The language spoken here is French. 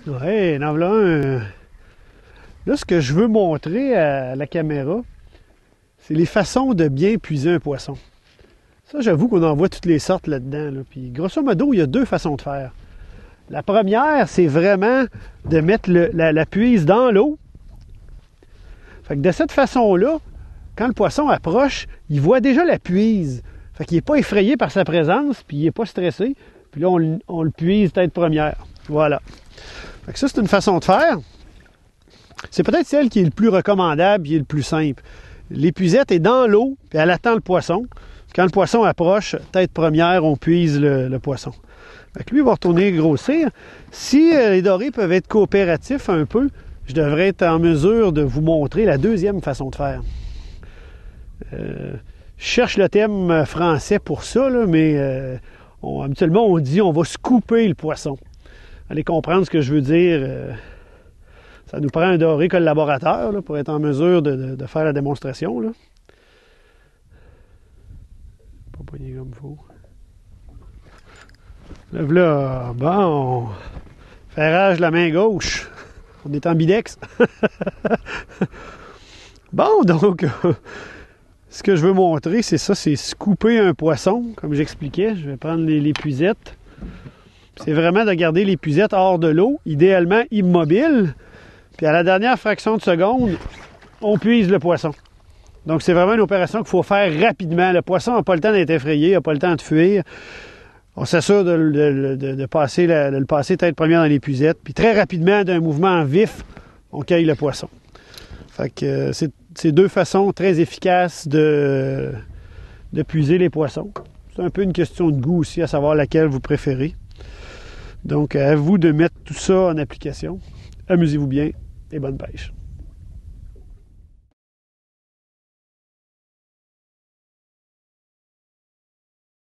Ouais, en voilà un. Là, ce que je veux montrer à la caméra, c'est les façons de bien puiser un poisson. Ça, j'avoue qu'on en voit toutes les sortes là-dedans. Là. Puis, grosso modo, il y a deux façons de faire. La première, c'est vraiment de mettre la puise dans l'eau. Fait que de cette façon-là, quand le poisson approche, il voit déjà la puise. Fait qu'il n'est pas effrayé par sa présence, puis il n'est pas stressé. Puis là, on le puise tête première. Voilà. Fait que ça, c'est une façon de faire. C'est peut-être celle qui est le plus recommandable et le plus simple. L'épuisette est dans l'eau, puis elle attend le poisson. Quand le poisson approche, tête première, on puise le poisson. Fait que lui, il va retourner grossir. Si les dorés peuvent être coopératifs un peu, je devrais être en mesure de vous montrer la deuxième façon de faire. Je cherche le thème français pour ça, là, mais habituellement, on dit on va scooper le poisson. Allez comprendre ce que je veux dire. Ça nous prend un doré collaborateur là, pour être en mesure de faire la démonstration. Là. Pas pogné comme il faut. Là, bon, ferrage de la main gauche. On est ambidex. Bon, donc, ce que je veux montrer, c'est ça, c'est scooper un poisson, comme j'expliquais. Je vais prendre l'épuisette. C'est vraiment de garder l'épuisette hors de l'eau, idéalement immobile. Puis à la dernière fraction de seconde, on puise le poisson. Donc c'est vraiment une opération qu'il faut faire rapidement. Le poisson n'a pas le temps d'être effrayé, il n'a pas le temps de fuir. On s'assure de le passer tête première dans l'épuisette. Puis très rapidement, d'un mouvement vif, on cueille le poisson. Fait que c'est deux façons très efficaces de puiser les poissons. C'est un peu une question de goût aussi, à savoir laquelle vous préférez. Donc à vous de mettre tout ça en application. Amusez-vous bien et bonne pêche.